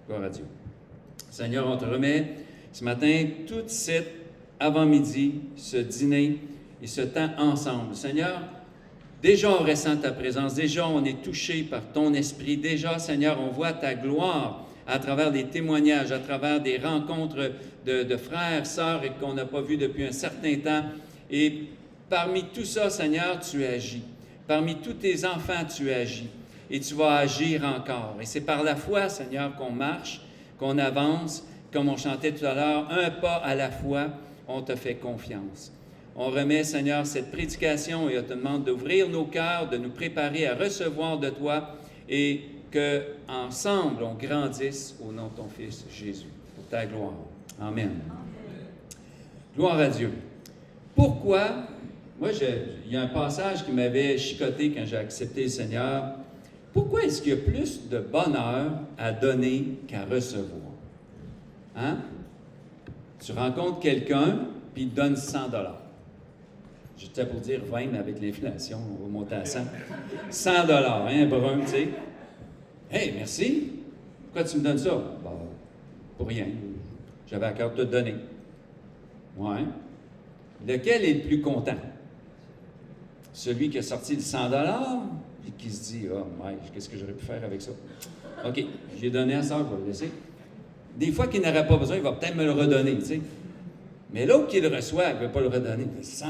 Gloire à Dieu. Seigneur, on te remet ce matin tout cet avant-midi, ce dîner et ce temps ensemble. Seigneur, déjà on ressent ta présence, déjà on est touché par ton esprit, déjà, Seigneur, on voit ta gloire à travers des témoignages, à travers des rencontres de frères, sœurs qu'on n'a pas vus depuis un certain temps. Et parmi tout ça, Seigneur, tu agis. Parmi tous tes enfants, tu agis. Et tu vas agir encore. Et c'est par la foi, Seigneur, qu'on marche, qu'on avance, comme on chantait tout à l'heure, un pas à la fois, on te fait confiance. On remet, Seigneur, cette prédication et on te demande d'ouvrir nos cœurs, de nous préparer à recevoir de toi et qu'ensemble, on grandisse au nom de ton Fils Jésus, pour ta gloire. Amen. Gloire à Dieu. Pourquoi? Moi, il y a un passage qui m'avait chicoté quand j'ai accepté le Seigneur. Pourquoi est-ce qu'il y a plus de bonheur à donner qu'à recevoir? Hein? Tu rencontres quelqu'un, puis il te donne 100 $. J'étais pour dire 20, mais avec l'inflation, on va monter à 100. 100 $, hein, brun, tu sais. Hey, merci. Pourquoi tu me donnes ça? Ben, pour rien. J'avais à cœur de te donner. Ouais. Lequel est le plus content? Celui qui a sorti le 100 $ et qui se dit, oh, qu'est-ce que j'aurais pu faire avec ça? OK, j'ai donné à ça, je vais le laisser. Des fois qu'il n'aurait pas besoin, il va peut-être me le redonner, tu sais. Mais l'autre qui le reçoit, il ne veut pas le redonner. 100 $,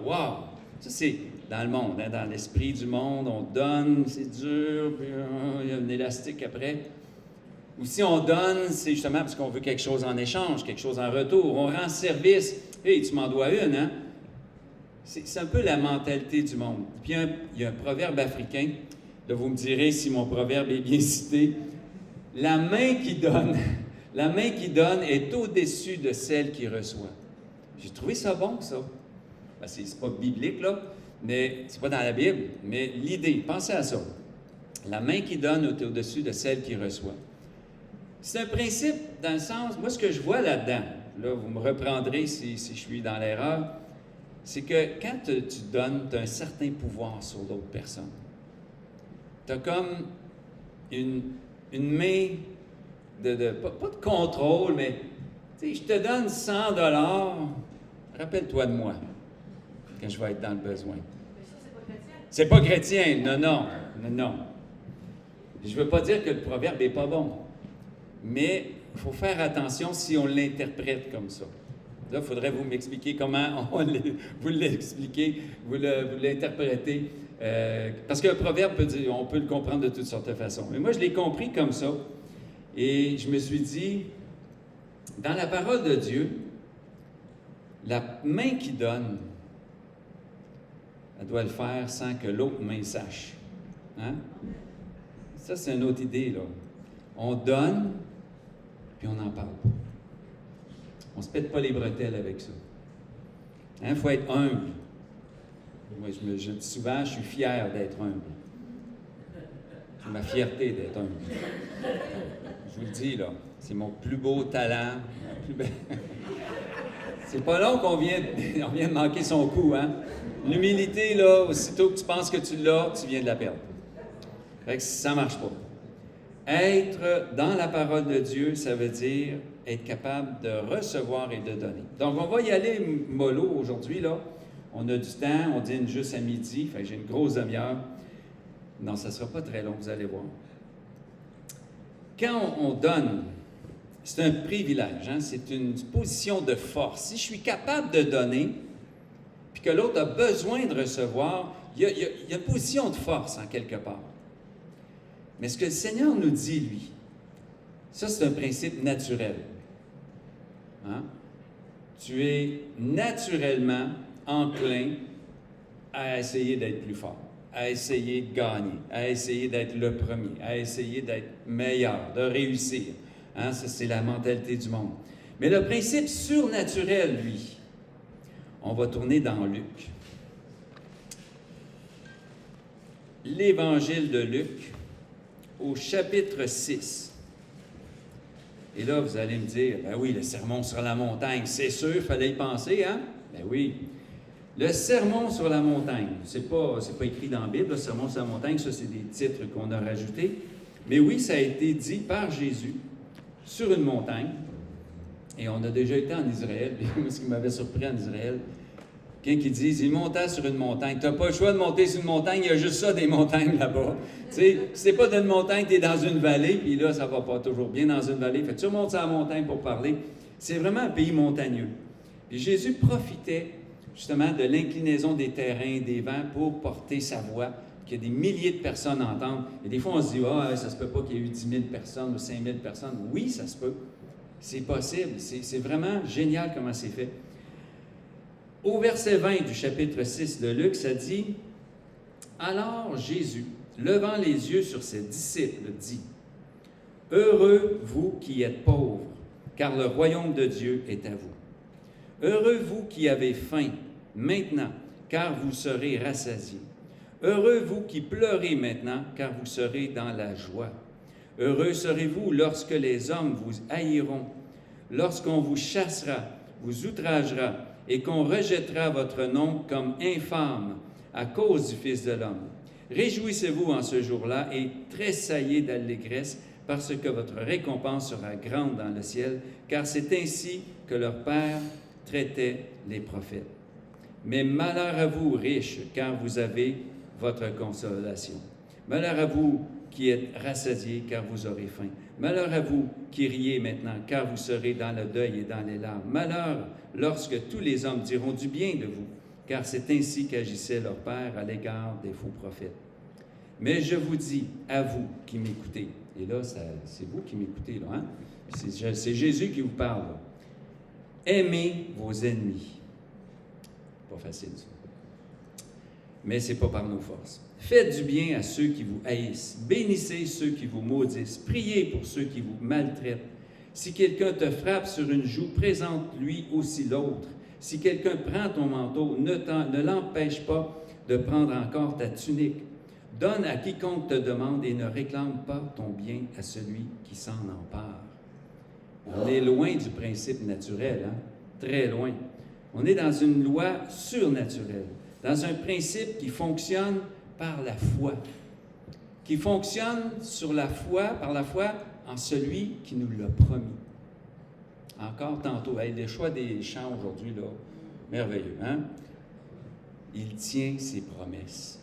wow! Ça, c'est dans le monde, hein, dans l'esprit du monde. On donne, c'est dur, puis il y a un élastique après. Ou si on donne, c'est justement parce qu'on veut quelque chose en échange, quelque chose en retour. On rend service. Hey, tu m'en dois une, hein? C'est un peu la mentalité du monde. Puis il y a un proverbe africain. Là, vous me direz si mon proverbe est bien cité. La main qui donne est au-dessus de celle qui reçoit. J'ai trouvé ça bon, ça. Ben, c'est pas biblique, là, mais c'est pas dans la Bible. Mais l'idée, pensez à ça. La main qui donne est au-dessus de celle qui reçoit. C'est un principe dans le sens, moi, ce que je vois là-dedans, là, vous me reprendrez si je suis dans l'erreur, c'est que quand tu donnes, tu as un certain pouvoir sur l'autre personne. Tu as comme une main pas de contrôle, mais tu sais, je te donne 100 $, rappelle-toi de moi quand je vais être dans le besoin. Mais ça, c'est pas chrétien. C'est pas chrétien, non. Je ne veux pas dire que le proverbe n'est pas bon, mais il faut faire attention si on l'interprète comme ça. Là, il faudrait vous m'expliquer comment vous l'expliquez, vous l'interprétez. Parce qu'un proverbe, on peut le comprendre de toutes sortes de façons. Mais moi, je l'ai compris comme ça. Et je me suis dit, dans la parole de Dieu, la main qui donne, elle doit le faire sans que l'autre main sache. Hein? Ça, c'est une autre idée, là. On donne, puis on n'en parle pas. On ne se pète pas les bretelles avec ça. Il faut être humble. Moi, je dis souvent, je suis fier d'être humble. C'est ma fierté d'être humble. Je vous le dis, là, c'est mon plus beau talent. C'est pas long qu'on vient de manquer son coup, hein? L'humilité, là, aussitôt que tu penses que tu l'as, tu viens de la perdre. Fait que ça ne marche pas. Être dans la parole de Dieu, ça veut dire être capable de recevoir et de donner. Donc, on va y aller mollo aujourd'hui, là. On a du temps, on dîne juste à midi, fait que j'ai une grosse demi-heure. Non, ça ne sera pas très long, vous allez voir. Quand on donne, c'est un privilège, hein? C'est une position de force. Si je suis capable de donner, puis que l'autre a besoin de recevoir, il y a une position de force en quelque part. Mais ce que le Seigneur nous dit, lui, ça c'est un principe naturel. Hein? Tu es naturellement enclin à essayer d'être plus fort, à essayer de gagner, à essayer d'être le premier, à essayer d'être meilleur, de réussir. Hein? Ça, c'est la mentalité du monde. Mais le principe surnaturel, lui, on va tourner dans Luc. L'Évangile de Luc, au chapitre 6. Et là, vous allez me dire, ben oui, le sermon sur la montagne, c'est sûr, il fallait y penser, hein? Ben oui. Le sermon sur la montagne, c'est pas écrit dans la Bible, le sermon sur la montagne, ça, c'est des titres qu'on a rajoutés. Mais oui, ça a été dit par Jésus sur une montagne. Et on a déjà été en Israël. Puis ce qui m'avait surpris en Israël, quelqu'un qui dit, il montait sur une montagne. Tu n'as pas le choix de monter sur une montagne, il y a juste ça, des montagnes là-bas. Tu sais, c'est pas d'une montagne, tu es dans une vallée, puis là, ça va pas toujours bien dans une vallée. Fait que tu remontes sur la montagne pour parler. C'est vraiment un pays montagneux. Puis Jésus profitait justement de l'inclinaison des terrains, des vents pour porter sa voix, qu'il y a des milliers de personnes entendent. Et des fois, on se dit, ça se peut pas qu'il y ait eu 10 000 personnes ou 5 000 personnes. Oui, ça se peut. C'est possible. C'est vraiment génial comment c'est fait. Au verset 20 du chapitre 6 de Luc, ça dit, « Alors Jésus, levant les yeux sur ses disciples, dit, « Heureux vous qui êtes pauvres, car le royaume de Dieu est à vous. Heureux vous qui avez faim, maintenant, car vous serez rassasiés. Heureux vous qui pleurez maintenant, car vous serez dans la joie. Heureux serez-vous lorsque les hommes vous haïront, lorsqu'on vous chassera, vous outragera, et qu'on rejettera votre nom comme infâme à cause du Fils de l'homme. Réjouissez-vous en ce jour-là et tressaillez d'allégresse, parce que votre récompense sera grande dans le ciel, car c'est ainsi que leur Père traitait les prophètes. Mais malheur à vous, riches, car vous avez votre consolation. Malheur à vous qui êtes rassasiés, car vous aurez faim. Malheur à vous qui riez maintenant, car vous serez dans le deuil et dans les larmes. Malheur lorsque tous les hommes diront du bien de vous, car c'est ainsi qu'agissait leur Père à l'égard des faux prophètes. Mais je vous dis, à vous qui m'écoutez, et là, c'est vous qui m'écoutez, là, hein? C'est Jésus qui vous parle, là. Aimez vos ennemis. Pas facile, ça. Mais ce n'est pas par nos forces. Faites du bien à ceux qui vous haïssent. Bénissez ceux qui vous maudissent. Priez pour ceux qui vous maltraitent. Si quelqu'un te frappe sur une joue, présente-lui aussi l'autre. Si quelqu'un prend ton manteau, ne l'empêche pas de prendre encore ta tunique. Donne à quiconque te demande et ne réclame pas ton bien à celui qui s'en empare. On est loin du principe naturel, hein? Très loin. On est dans une loi surnaturelle, dans un principe qui fonctionne par la foi, qui fonctionne par la foi en celui qui nous l'a promis. Encore tantôt, le choix des chants aujourd'hui, là, merveilleux, hein? Il tient ses promesses.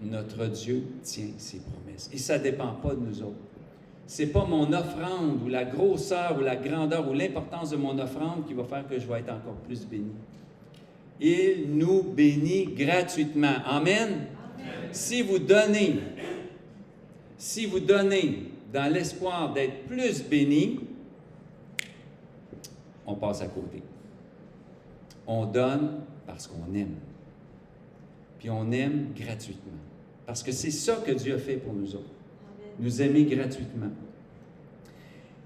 Notre Dieu tient ses promesses. Et ça ne dépend pas de nous autres. Ce n'est pas mon offrande ou la grosseur ou la grandeur ou l'importance de mon offrande qui va faire que je vais être encore plus béni. Il nous bénit gratuitement. Amen? Amen. Si vous donnez dans l'espoir d'être plus béni, on passe à côté. On donne parce qu'on aime. Puis on aime gratuitement. Parce que c'est ça que Dieu a fait pour nous autres. Nous aimer gratuitement.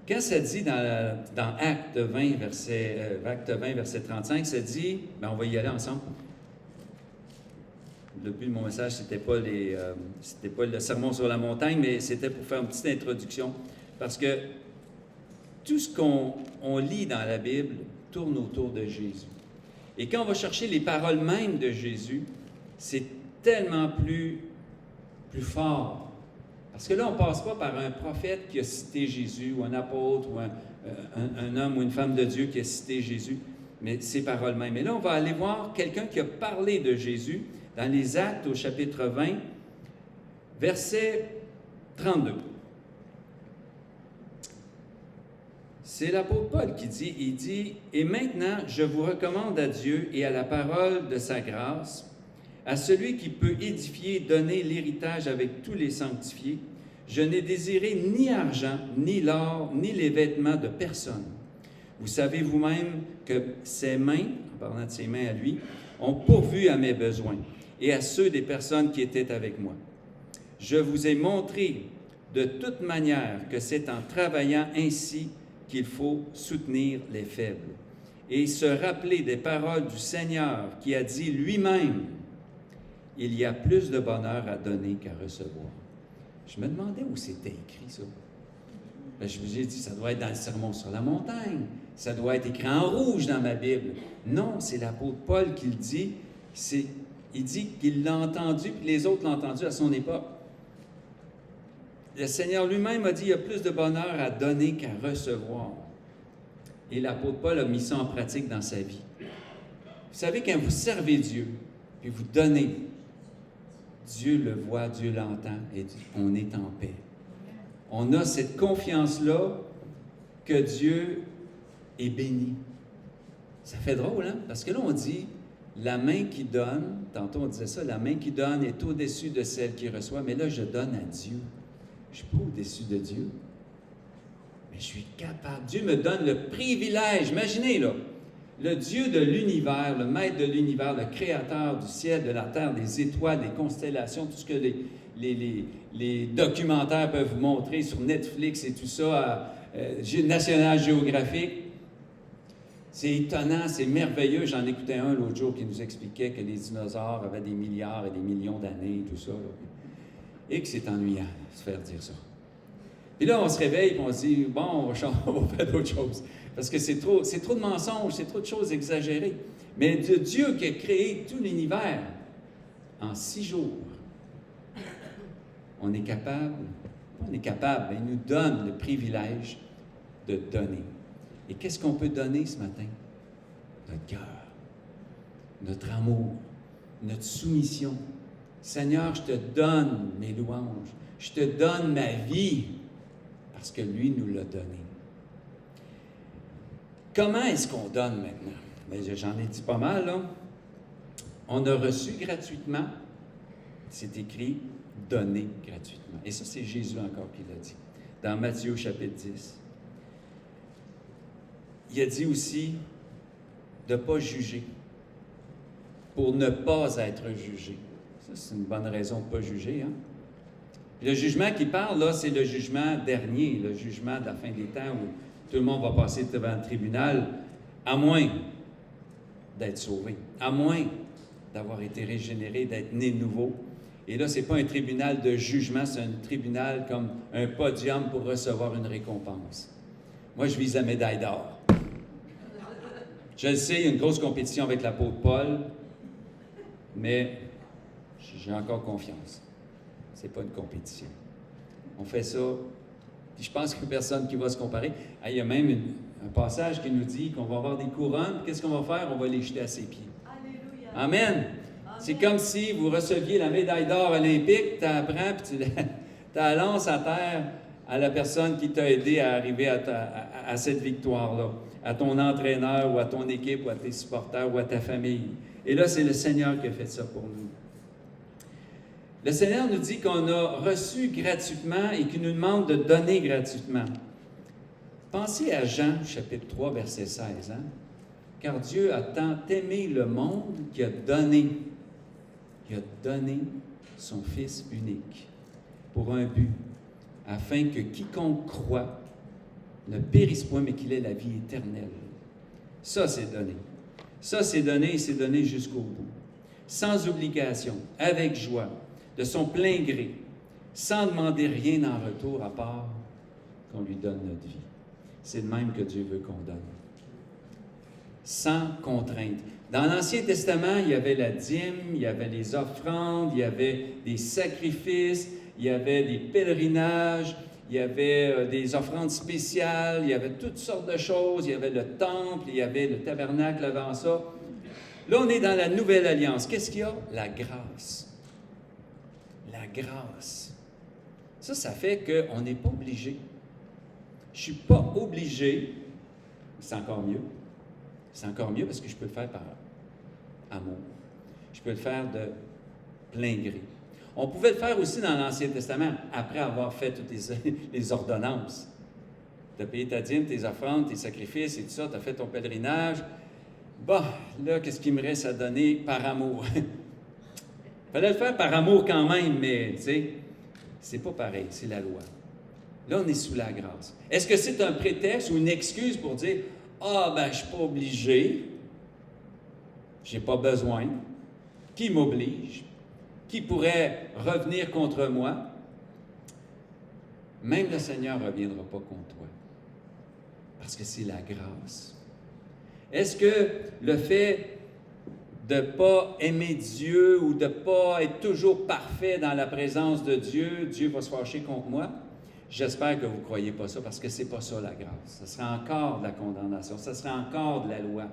Quand ça dit dans Acte 20, verset 35, ça dit, on va y aller ensemble. Le but de mon message, c'était pas le sermon sur la montagne, mais c'était pour faire une petite introduction. Parce que tout ce qu'on lit dans la Bible tourne autour de Jésus. Et quand on va chercher les paroles mêmes de Jésus, c'est tellement plus fort. Parce que là, on ne passe pas par un prophète qui a cité Jésus, ou un apôtre, ou un homme ou une femme de Dieu qui a cité Jésus, mais ces paroles mêmes. Et là, on va aller voir quelqu'un qui a parlé de Jésus dans les Actes au chapitre 20, verset 32. C'est l'apôtre Paul qui dit, il dit, « Et maintenant, je vous recommande à Dieu et à la parole de sa grâce, à celui qui peut édifier et donner l'héritage avec tous les sanctifiés. Je n'ai désiré ni argent, ni l'or, ni les vêtements de personne. Vous savez vous-même que ses mains, en parlant de ses mains à lui, ont pourvu à mes besoins et à ceux des personnes qui étaient avec moi. Je vous ai montré de toute manière que c'est en travaillant ainsi qu'il faut soutenir les faibles et se rappeler des paroles du Seigneur qui a dit lui-même, « Il y a plus de bonheur à donner qu'à recevoir. » Je me demandais où c'était écrit, ça. Bien, je vous ai dit, ça doit être dans le sermon sur la montagne. Ça doit être écrit en rouge dans ma Bible. Non, c'est l'apôtre Paul qui le dit. Il dit qu'il l'a entendu, puis les autres l'ont entendu à son époque. le Seigneur lui-même a dit, il y a plus de bonheur à donner qu'à recevoir. Et l'apôtre Paul a mis ça en pratique dans sa vie. Vous savez, quand vous servez Dieu, puis vous donnez, Dieu le voit, Dieu l'entend, et on est en paix. On a cette confiance-là que Dieu est béni. Ça fait drôle, hein? Parce que là, on dit, la main qui donne, tantôt on disait ça, la main qui donne est au-dessus de celle qui reçoit, mais là, je donne à Dieu. Je ne suis pas au-dessus de Dieu, mais je suis capable. Dieu me donne le privilège, imaginez là, le Dieu de l'univers, le maître de l'univers, le créateur du ciel, de la terre, des étoiles, des constellations, tout ce que les documentaires peuvent vous montrer sur Netflix et tout ça, National Geographic. C'est étonnant, c'est merveilleux. J'en écoutais un l'autre jour qui nous expliquait que les dinosaures avaient des milliards et des millions d'années et tout ça. Là. Et que c'est ennuyant de se faire dire ça. Puis là, on se réveille et on se dit, bon, on va faire d'autres choses. Parce que c'est trop de mensonges, c'est trop de choses exagérées. Mais Dieu qui a créé tout l'univers en 6 jours, on est capable, mais il nous donne le privilège de donner. Et qu'est-ce qu'on peut donner ce matin? Notre cœur, notre amour, notre soumission. Seigneur, je te donne mes louanges. Je te donne ma vie parce que lui nous l'a donné. Comment est-ce qu'on donne maintenant? Bien, j'en ai dit pas mal, là. On a reçu gratuitement. C'est écrit « donner gratuitement ». Et ça, c'est Jésus encore qui l'a dit. Dans Matthieu chapitre 10. Il a dit aussi de ne pas juger, pour ne pas être jugé. Ça, c'est une bonne raison de ne pas juger. Hein? Le jugement qu'il parle, là, c'est le jugement dernier, le jugement de la fin des temps où tout le monde va passer devant le tribunal, à moins d'être sauvé, à moins d'avoir été régénéré, d'être né de nouveau. Et là, ce n'est pas un tribunal de jugement, c'est un tribunal comme un podium pour recevoir une récompense. Moi, je vise la médaille d'or. Je le sais, il y a une grosse compétition avec l'apôtre Paul, mais j'ai encore confiance. Ce n'est pas une compétition. On fait ça, puis je pense qu'il n'y a personne qui va se comparer. Ah, il y a même un passage qui nous dit qu'on va avoir des couronnes, puis qu'est-ce qu'on va faire? On va les jeter à ses pieds. Alléluia. Amen! C'est comme si vous receviez la médaille d'or olympique, tu la prends, puis tu la lances à terre à la personne qui t'a aidé à arriver à cette victoire-là, à ton entraîneur ou à ton équipe ou à tes supporters ou à ta famille. Et là, c'est le Seigneur qui a fait ça pour nous. Le Seigneur nous dit qu'on a reçu gratuitement et qu'il nous demande de donner gratuitement. Pensez à Jean, chapitre 3, verset 16. Hein? Car Dieu a tant aimé le monde qu'il a donné son Fils unique pour un but, afin que quiconque croit ne périsse point, mais qu'il ait la vie éternelle. Ça, c'est donné. Ça, c'est donné et c'est donné jusqu'au bout. Sans obligation, avec joie, de son plein gré, sans demander rien en retour à part qu'on lui donne notre vie. C'est de même que Dieu veut qu'on donne. Sans contrainte. Dans l'Ancien Testament, il y avait la dîme, il y avait les offrandes, il y avait des sacrifices, il y avait des pèlerinages, il y avait des offrandes spéciales, il y avait toutes sortes de choses, il y avait le temple, il y avait le tabernacle avant ça. Là, on est dans la nouvelle alliance. Qu'est-ce qu'il y a? La grâce. La grâce. Ça fait qu'on n'est pas obligé. Je ne suis pas obligé, c'est encore mieux. C'est encore mieux parce que je peux le faire par amour. Je peux le faire de plein gré. On pouvait le faire aussi dans l'Ancien Testament, après avoir fait toutes les ordonnances. Tu as payé ta dîme, tes offrandes, tes sacrifices et tout ça, tu as fait ton pèlerinage. Bon, là, qu'est-ce qu'il me reste à donner par amour? Il fallait le faire par amour quand même, mais, tu sais, c'est pas pareil, c'est la loi. Là, on est sous la grâce. Est-ce que c'est un prétexte ou une excuse pour dire « Ah, ben, je suis pas obligé, j'ai pas besoin, qui m'oblige? Qui pourrait revenir contre moi? » Même le Seigneur ne reviendra pas contre toi, parce que c'est la grâce. Est-ce que le fait de ne pas aimer Dieu ou de ne pas être toujours parfait dans la présence de Dieu, Dieu va se fâcher contre moi? J'espère que vous ne croyez pas ça, parce que ce n'est pas ça la grâce. Ce serait encore de la condamnation, ce serait encore de la loi.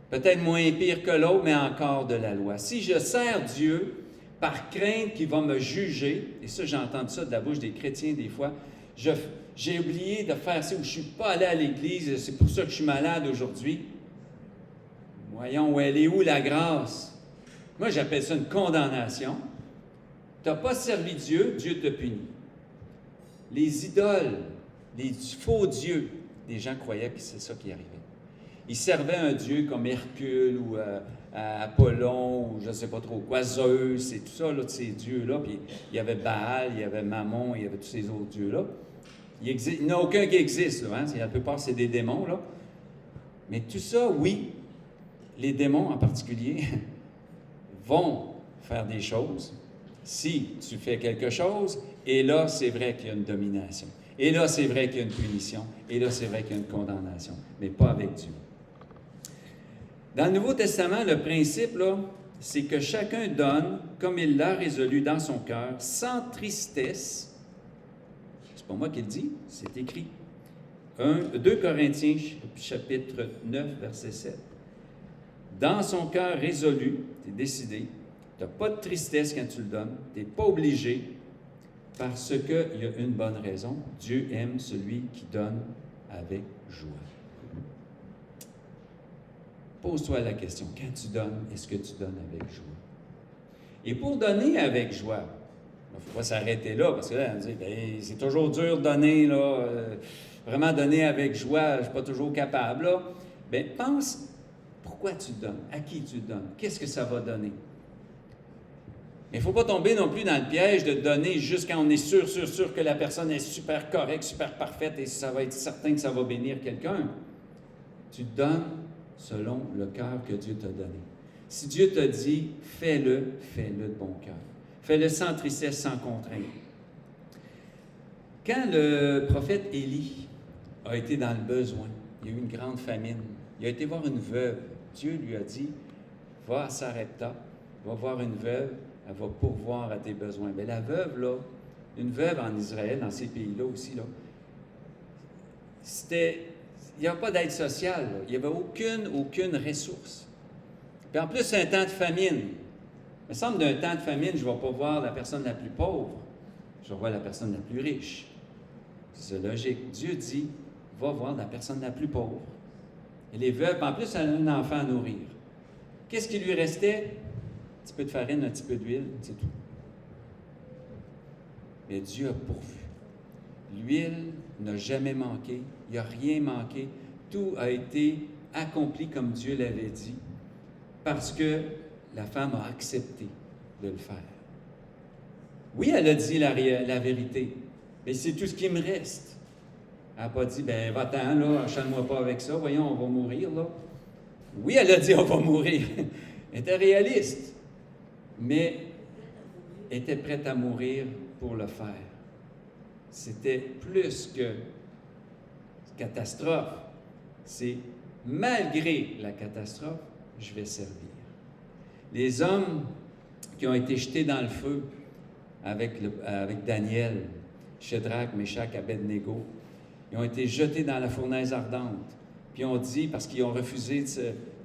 Peut-être moins pire que l'autre, mais encore de la loi. Si je sers Dieu par crainte qu'il va me juger, et ça, j'ai entendu ça de la bouche des chrétiens des fois, j'ai oublié de faire ça, ou je ne suis pas allé à l'église, c'est pour ça que je suis malade aujourd'hui. Voyons, elle est où la grâce? Moi, j'appelle ça une condamnation. Tu n'as pas servi Dieu, Dieu te punit. Les idoles, les faux dieux, les gens croyaient que c'est ça qui arrivait. Ils servaient un dieu comme Hercule ou Apollon ou je ne sais pas trop quoi, Zeus et tout ça, là, de ces dieux-là. Puis il y avait Baal, il y avait Mammon, il y avait tous ces autres dieux-là. Il n'y en a aucun qui existe, là, hein? La plupart, c'est des démons, là. Mais tout ça, oui, les démons en particulier vont faire des choses si tu fais quelque chose, et là, c'est vrai qu'il y a une domination. Et là, c'est vrai qu'il y a une punition. Et là, c'est vrai qu'il y a une condamnation. Mais pas avec Dieu. Dans le Nouveau Testament, le principe, là, c'est que chacun donne comme il l'a résolu dans son cœur, sans tristesse. C'est pas moi qui le dis, c'est écrit. 2 Corinthiens, chapitre 9, verset 7. Dans son cœur résolu, tu es décidé, tu n'as pas de tristesse quand tu le donnes, tu n'es pas obligé, parce qu'il y a une bonne raison. Dieu aime celui qui donne avec joie. Pose-toi la question, quand tu donnes, est-ce que tu donnes avec joie? Et pour donner avec joie, il ne faut pas s'arrêter là, parce que là, on dit, c'est toujours dur de donner, là, vraiment donner avec joie, je ne suis pas toujours capable. Là. Bien, pense, pourquoi tu donnes? À qui tu donnes? Qu'est-ce que ça va donner? Mais il ne faut pas tomber non plus dans le piège de donner juste quand on est sûr que la personne est super correcte, super parfaite et ça va être certain que ça va bénir quelqu'un. Tu donnes selon le cœur que Dieu t'a donné. Si Dieu t'a dit, fais-le de bon cœur. Fais-le sans tristesse, sans contrainte. Quand le prophète Élie a été dans le besoin, il y a eu une grande famine, il a été voir une veuve. Dieu lui a dit, va à Sarepta, va voir une veuve, elle va pourvoir à tes besoins. Mais la veuve, là, une veuve en Israël, dans ces pays-là aussi, là, il n'y avait pas d'aide sociale, là. Il n'y avait aucune ressource. Puis en plus, c'est un temps de famine. Il me semble d'un temps de famine, je ne vais pas voir la personne la plus pauvre, je vais voir la personne la plus riche. C'est logique. Dieu dit, va voir la personne la plus pauvre. Et les veuves, en plus, elle a un enfant à nourrir. Qu'est-ce qui lui restait? Un petit peu de farine, un petit peu d'huile, c'est tout. Mais Dieu a pourvu. L'huile n'a jamais manqué, il n'y a rien manqué. Tout a été accompli comme Dieu l'avait dit, parce que la femme a accepté de le faire. Oui, elle a dit la vérité, mais c'est tout ce qui me reste. Elle n'a pas dit, ben va-t'en, là, enchaîne-moi pas avec ça, voyons, on va mourir, là. Oui, elle a dit, on va mourir. Elle était réaliste, mais elle était prête à mourir pour le faire. C'était plus que catastrophe. C'est malgré la catastrophe, je vais servir. Les hommes qui ont été jetés dans le feu avec Daniel, Shadrach, Meshach, Abednego, ils ont été jetés dans la fournaise ardente. Puis on dit, parce qu'ils ont refusé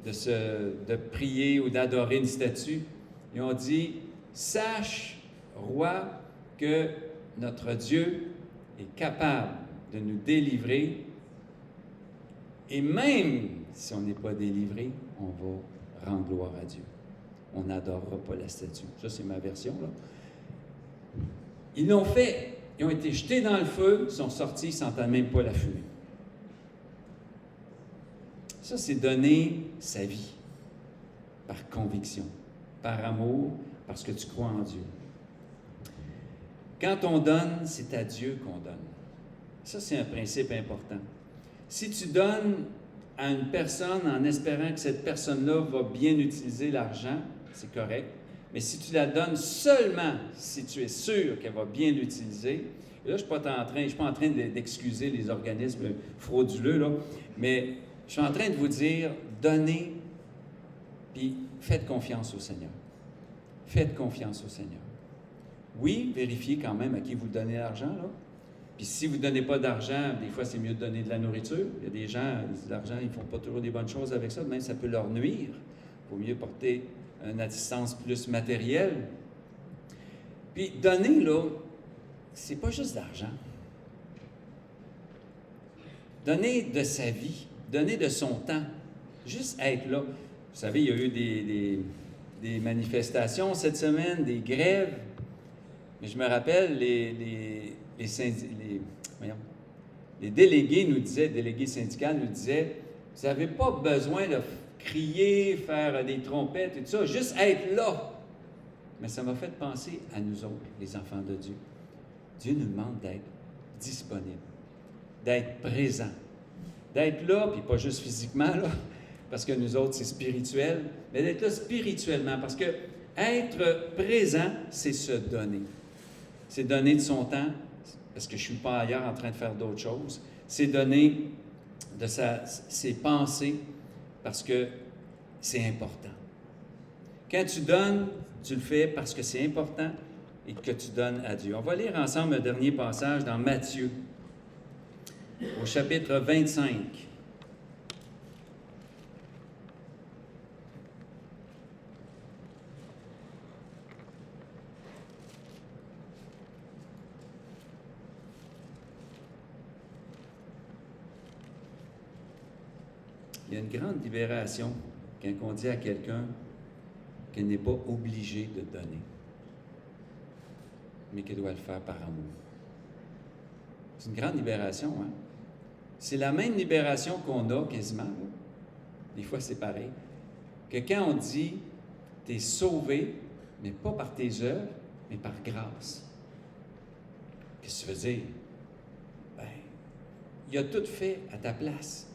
de prier ou d'adorer une statue, ils ont dit, sache, roi, que notre Dieu est capable de nous délivrer, et même si on n'est pas délivré, on va rendre gloire à Dieu. On n'adorera pas la statue. Ça, c'est ma version, là. Ils l'ont fait. Ils ont été jetés dans le feu, ils sont sortis, ils ne sentent même pas la fumée. Ça, c'est donner sa vie par conviction, par amour, parce que tu crois en Dieu. Quand on donne, c'est à Dieu qu'on donne. Ça, c'est un principe important. Si tu donnes à une personne en espérant que cette personne-là va bien utiliser l'argent, c'est correct. Mais si tu la donnes seulement si tu es sûr qu'elle va bien l'utiliser, et là, je ne suis pas en train d'excuser les organismes frauduleux, là, mais je suis en train de vous dire, donnez, puis faites confiance au Seigneur. Faites confiance au Seigneur. Oui, vérifiez quand même à qui vous donnez l'argent, là. Puis si vous ne donnez pas d'argent, des fois, c'est mieux de donner de la nourriture. Il y a des gens, l'argent, ils ne font pas toujours des bonnes choses avec ça, même ça peut leur nuire. Il vaut mieux porter une assistance plus matérielle. Puis donner, là, c'est pas juste d'argent. Donner de sa vie, donner de son temps, juste être là. Vous savez, il y a eu des manifestations cette semaine, des grèves. Mais je me rappelle, les délégués nous disaient, délégués syndicaux nous disaient, vous n'avez pas besoin de crier, faire des trompettes et tout ça, juste être là. Mais ça m'a fait penser à nous autres, les enfants de Dieu. Dieu nous demande d'être disponibles, d'être présents, d'être là, puis pas juste physiquement, là, parce que nous autres, c'est spirituel, mais d'être là spirituellement, parce que être présent, c'est se donner. C'est donner de son temps, parce que je ne suis pas ailleurs en train de faire d'autres choses. C'est donner de ses pensées, parce que c'est important. Quand tu donnes, tu le fais parce que c'est important et que tu donnes à Dieu. On va lire ensemble un dernier passage dans Matthieu, au chapitre 25. Il y a une grande libération quand on dit à quelqu'un qu'elle n'est pas obligée de donner, mais qu'elle doit le faire par amour. C'est une grande libération, hein? C'est la même libération qu'on a quasiment, là. Des fois, c'est pareil. Que quand on dit « t'es sauvé », mais pas par tes œuvres, mais par grâce. Qu'est-ce que tu veux dire? Ben, il a tout fait à ta place.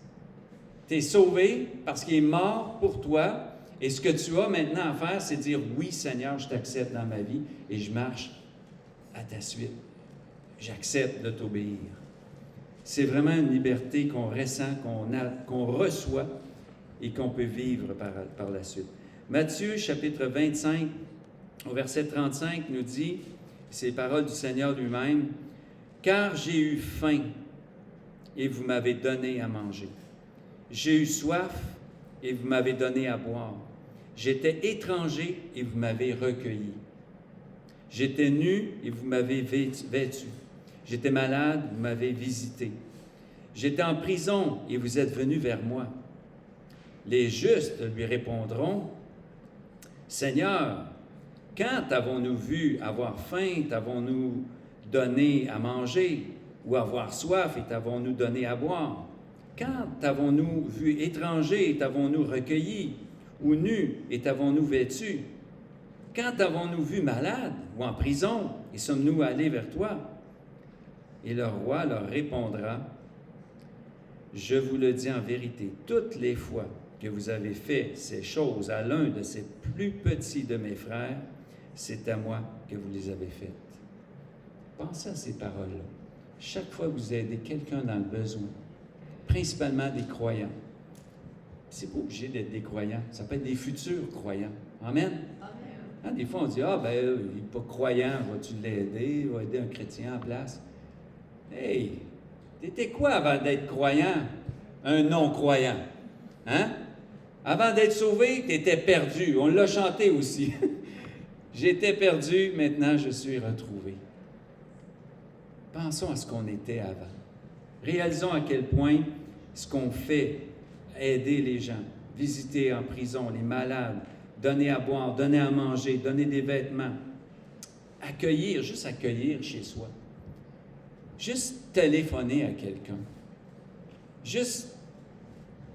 Tu es sauvé parce qu'il est mort pour toi. Et ce que tu as maintenant à faire, c'est dire « Oui, Seigneur, je t'accepte dans ma vie et je marche à ta suite. J'accepte de t'obéir. » C'est vraiment une liberté qu'on ressent, qu'on reçoit et qu'on peut vivre par la suite. Matthieu, chapitre 25, au verset 35, nous dit, c'est les paroles du Seigneur lui-même, « Car j'ai eu faim et vous m'avez donné à manger. J'ai eu soif et vous m'avez donné à boire. J'étais étranger et vous m'avez recueilli. J'étais nu et vous m'avez vêtu. J'étais malade, vous m'avez visité. J'étais en prison et vous êtes venus vers moi. » Les justes lui répondront, « Seigneur, quand t'avons-nous vu avoir faim, t'avons-nous donné à manger, ou avoir soif et t'avons-nous donné à boire? Quand t'avons-nous vu étranger et t'avons-nous recueilli, ou nu et t'avons-nous vêtu? Quand t'avons-nous vu malade ou en prison et sommes-nous allés vers toi? » Et le roi leur répondra, « Je vous le dis en vérité, toutes les fois que vous avez fait ces choses à l'un de ces plus petits de mes frères, c'est à moi que vous les avez faites. » Pensez à ces paroles-là. Chaque fois que vous aidez quelqu'un dans le besoin, principalement des croyants, c'est pas obligé d'être des croyants, ça peut être des futurs croyants. Amen? Hein, des fois, on dit, « Ah, ben, il n'est pas croyant, vas-tu l'aider? Va aider un chrétien en place. » Hey, t'étais quoi avant d'être croyant? Un non-croyant. Hein? Avant d'être sauvé, t'étais perdu. On l'a chanté aussi. J'étais perdu, maintenant je suis retrouvé. Pensons à ce qu'on était avant. Réalisons à quel point ce qu'on fait, aider les gens, visiter en prison les malades, donner à boire, donner à manger, donner des vêtements, accueillir, juste accueillir chez soi. Juste téléphoner à quelqu'un. Juste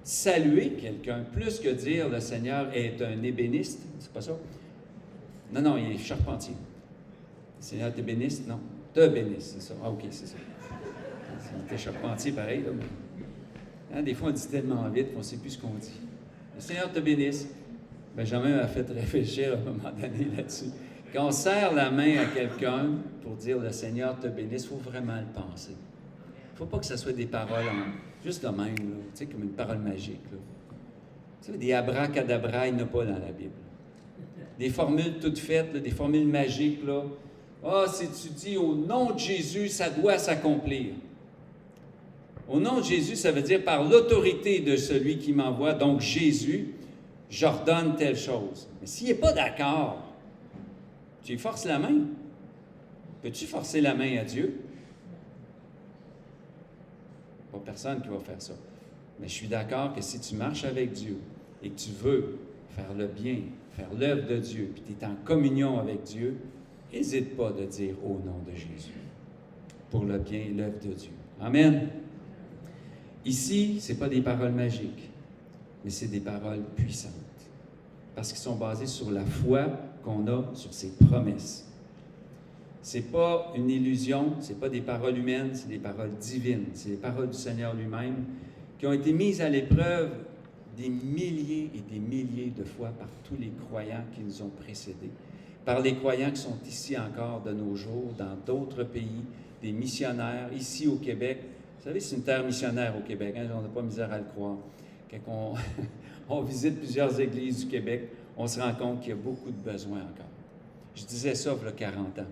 saluer quelqu'un, plus que dire le Seigneur est un ébéniste. C'est pas ça? Non, non, il est charpentier. Le Seigneur t'ébéniste? Non. Te bénisse, c'est ça. Ah, OK, c'est ça. Il était charpentier pareil, là. Hein, des fois, on dit tellement vite qu'on ne sait plus ce qu'on dit. Le Seigneur te bénisse. Benjamin m'a fait réfléchir à un moment donné là-dessus. Quand on serre la main à quelqu'un pour dire « le Seigneur te bénisse », il faut vraiment le penser. Il ne faut pas que ce soit des paroles juste de même, là, tu sais, comme une parole magique. Là. Tu sais, des abracadabra, il n'y en a pas dans la Bible. Des formules toutes faites, là, des formules magiques, là. Ah, si tu dis au nom de Jésus, ça doit s'accomplir. Au nom de Jésus, ça veut dire par l'autorité de celui qui m'envoie, donc Jésus, j'ordonne telle chose. Mais s'il n'est pas d'accord, tu lui forces la main. Peux-tu forcer la main à Dieu? Pas personne qui va faire ça. Mais je suis d'accord que si tu marches avec Dieu et que tu veux faire le bien, faire l'œuvre de Dieu, puis tu es en communion avec Dieu, n'hésite pas de dire au nom de Jésus, pour le bien et l'œuvre de Dieu. Amen. Ici, ce n'est pas des paroles magiques, mais c'est des paroles puissantes, parce qu'elles sont basées sur la foi qu'on a sur ses promesses. Ce n'est pas une illusion, ce n'est pas des paroles humaines, c'est des paroles divines, c'est les paroles du Seigneur lui-même qui ont été mises à l'épreuve des milliers et des milliers de fois par tous les croyants qui nous ont précédés, par les croyants qui sont ici encore de nos jours, dans d'autres pays, des missionnaires, ici au Québec. Vous savez, c'est une terre missionnaire au Québec, hein? On n'a pas misère à le croire. Quand on visite plusieurs églises du Québec, on se rend compte qu'il y a beaucoup de besoins encore. Je disais ça il y a 40 ans.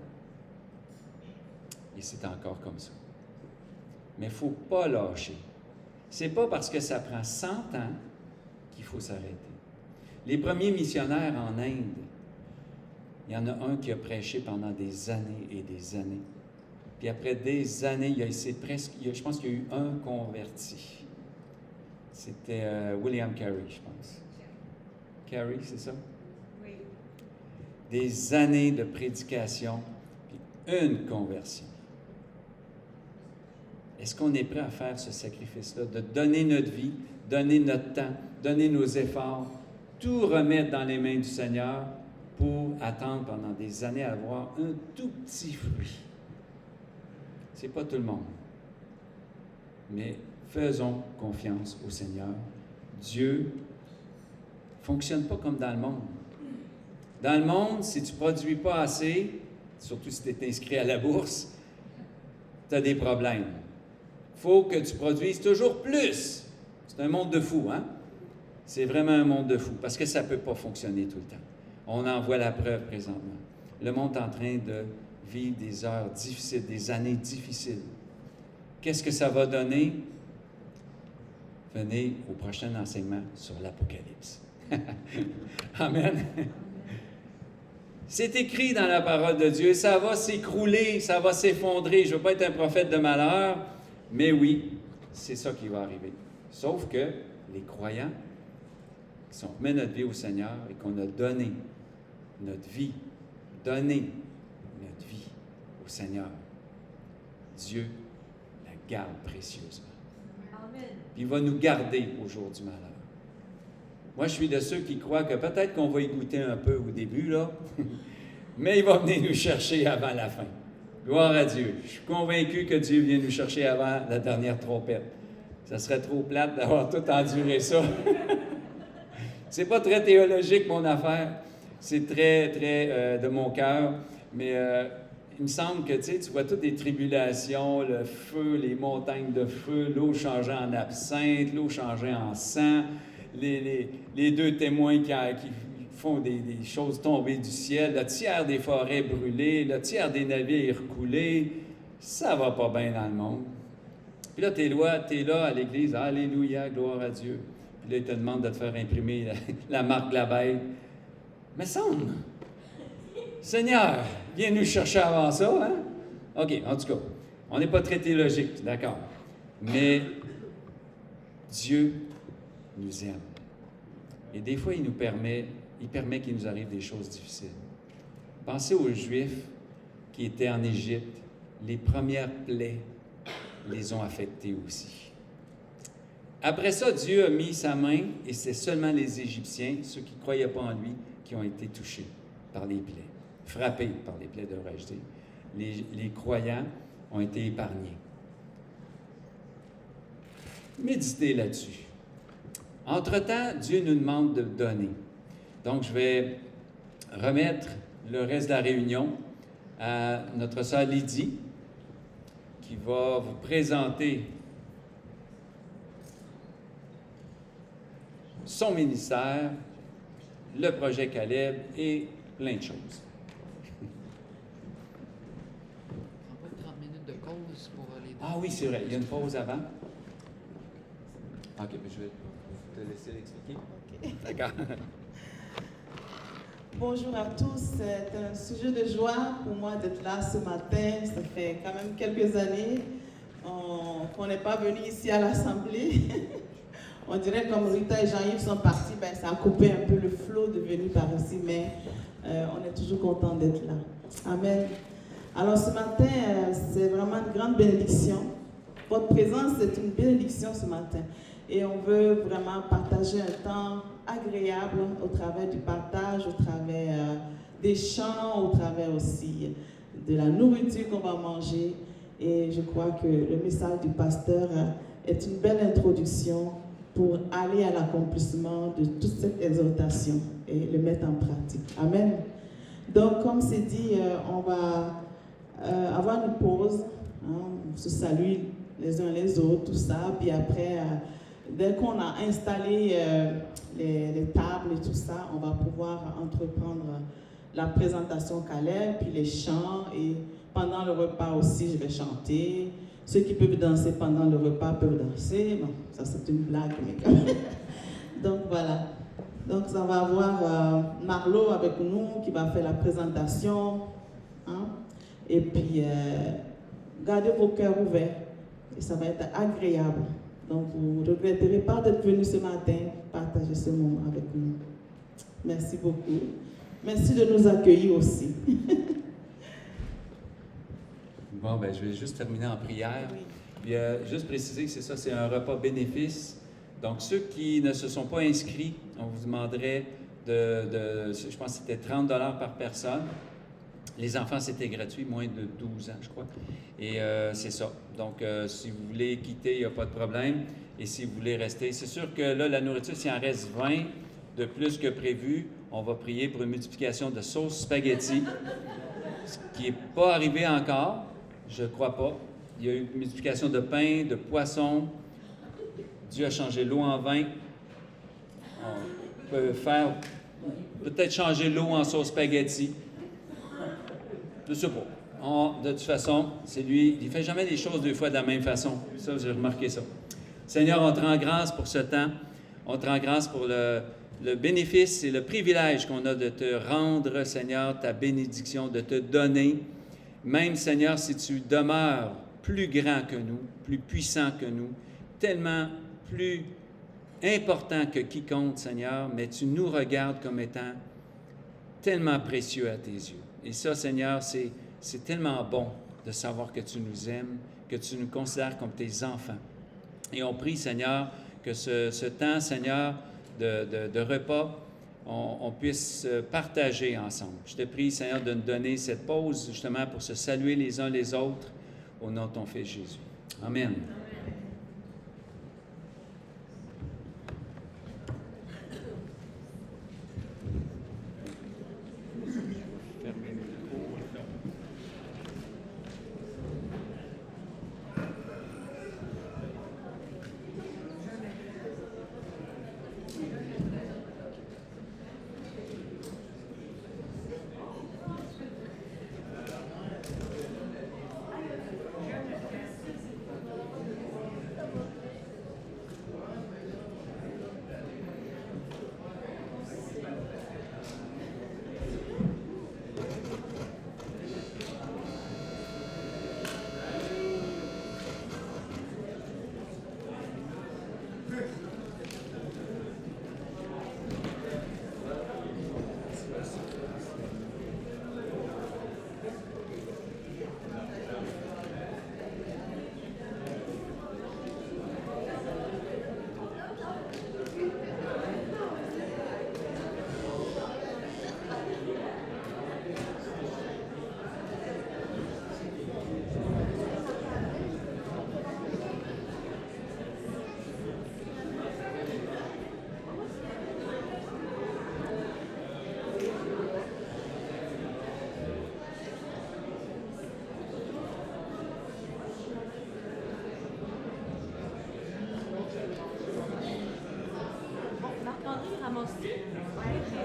Et c'est encore comme ça. Mais il ne faut pas lâcher. Ce n'est pas parce que ça prend 100 ans qu'il faut s'arrêter. Les premiers missionnaires en Inde, il y en a un qui a prêché pendant des années et des années. Puis après des années, je pense qu'il y a eu un converti. C'était William Carey, je pense. Carey, c'est ça? Oui. Des années de prédication, puis une conversion. Est-ce qu'on est prêt à faire ce sacrifice-là, de donner notre vie, donner notre temps, donner nos efforts, tout remettre dans les mains du Seigneur pour attendre pendant des années à avoir un tout petit fruit? Ce n'est pas tout le monde. Mais faisons confiance au Seigneur. Dieu ne fonctionne pas comme dans le monde. Dans le monde, si tu ne produis pas assez, surtout si tu es inscrit à la bourse, tu as des problèmes. Il faut que tu produises toujours plus. C'est un monde de fous, hein? C'est vraiment un monde de fous, parce que ça ne peut pas fonctionner tout le temps. On en voit la preuve présentement. Le monde est en train de vivre des heures difficiles, des années difficiles. Qu'est-ce que ça va donner? Venez au prochain enseignement sur l'Apocalypse. Amen. C'est écrit dans la parole de Dieu, ça va s'écrouler, ça va s'effondrer. Je ne veux pas être un prophète de malheur, mais oui, c'est ça qui va arriver. Sauf que les croyants, si on remet notre vie au Seigneur et qu'on a donné notre vie au Seigneur, Dieu la garde précieusement. Amen. Puis il va nous garder au jour du malheur. Moi, je suis de ceux qui croient que peut-être qu'on va y goûter un peu au début, là, mais il va venir nous chercher avant la fin. Gloire à Dieu. Je suis convaincu que Dieu vient nous chercher avant la dernière trompette. Ça serait trop plate d'avoir tout enduré ça. C'est pas très théologique, mon affaire. C'est très, très de mon cœur. Mais il me semble que, tu vois toutes les tribulations, le feu, les montagnes de feu, l'eau changeant en absinthe, l'eau changeant en sang, les deux témoins qui font des choses tombées du ciel, le tiers des forêts brûlées, le tiers des navires coulés. Ça va pas bien dans le monde. Puis là, t'es là à l'église, alléluia, gloire à Dieu. Puis là, il te demande de te faire imprimer la marque de la bête. Mais semble, Seigneur, viens nous chercher avant ça, hein? OK, en tout cas, on n'est pas très théologique, d'accord. Mais Dieu nous aime. Et des fois, il permet qu'il nous arrive des choses difficiles. Pensez aux Juifs qui étaient en Égypte. Les premières plaies les ont affectés aussi. Après ça, Dieu a mis sa main, et c'est seulement les Égyptiens, ceux qui ne croyaient pas en lui, qui ont été touchés par les plaies, frappés par les plaies, devrais-je dire. Les croyants ont été épargnés. Méditez là-dessus. Entre-temps, Dieu nous demande de donner. Donc, je vais remettre le reste de la réunion à notre sœur Lydie, qui va vous présenter son ministère, le projet Caleb et plein de choses. pause pour les deux. Ah oui, c'est vrai, il y a une pause avant. OK, mais je vais te laisser l'expliquer. OK. D'accord. Bonjour à tous. C'est un sujet de joie pour moi d'être là ce matin. Ça fait quand même quelques années qu'on n'est pas venu ici à l'Assemblée. On dirait comme Rita et Jean-Yves sont partis, ben, ça a coupé un peu le flot de venus par ici, mais on est toujours content d'être là. Amen. Alors ce matin, c'est vraiment une grande bénédiction. Votre présence est une bénédiction ce matin. Et on veut vraiment partager un temps agréable au travers du partage, au travers des chants, au travers aussi de la nourriture qu'on va manger. Et je crois que le message du pasteur est une belle introduction pour aller à l'accomplissement de toute cette exhortation et le mettre en pratique. Amen. Donc, comme c'est dit, on va avoir une pause. Hein, on se salue les uns les autres, tout ça. Puis après, dès qu'on a installé les tables et tout ça, on va pouvoir entreprendre la présentation Caleb, puis les chants. Et pendant le repas aussi, je vais chanter. Ceux qui peuvent danser pendant le repas peuvent danser. Bon, ça c'est une blague, mais quand même. Donc voilà. Donc ça va avoir Marlo avec nous qui va faire la présentation. Hein? Et puis, gardez vos cœurs ouverts. Et ça va être agréable. Donc vous ne regretterez pas d'être venu ce matin partager ce moment avec nous. Merci beaucoup. Merci de nous accueillir aussi. Bon, ben, je vais juste terminer en prière. Oui. Puis, juste préciser que c'est ça, c'est un repas bénéfice. Donc, ceux qui ne se sont pas inscrits, on vous demanderait je pense que c'était 30 $ par personne. Les enfants, c'était gratuit, moins de 12 ans, je crois. Et c'est ça. Donc, si vous voulez quitter, il n'y a pas de problème. Et si vous voulez rester, c'est sûr que là, la nourriture, s'il en reste 20 de plus que prévu, on va prier pour une multiplication de sauce spaghetti, ce qui n'est pas arrivé encore. Je ne crois pas. Il y a eu une multiplication de pain, de poisson. Dieu a changé l'eau en vin. On peut peut-être changer l'eau en sauce spaghetti. Je ne sais pas. De toute façon, c'est lui. Il ne fait jamais les choses deux fois de la même façon. Ça, j'ai remarqué ça. Seigneur, on te rend grâce pour ce temps. On te rend grâce pour le bénéfice et le privilège qu'on a de te rendre, Seigneur, ta bénédiction, de te donner. Même, Seigneur, si tu demeures plus grand que nous, plus puissant que nous, tellement plus important que quiconque, Seigneur, mais tu nous regardes comme étant tellement précieux à tes yeux. Et ça, Seigneur, c'est tellement bon de savoir que tu nous aimes, que tu nous considères comme tes enfants. Et on prie, Seigneur, que ce temps, Seigneur, de repas, on puisse partager ensemble. Je te prie, Seigneur, de nous donner cette pause justement pour se saluer les uns les autres au nom de ton Fils Jésus. Amen.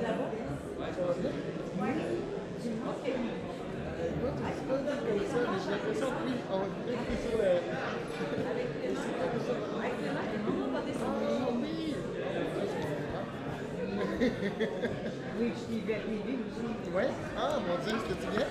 là-bas? Ouais. OK. pas dit comme ça, mais j'ai l'impression que oui, on est sur le... Ah oui! Oui, je t'y vais aussi. Ouais? Ah mon Dieu, c'était-tu bien?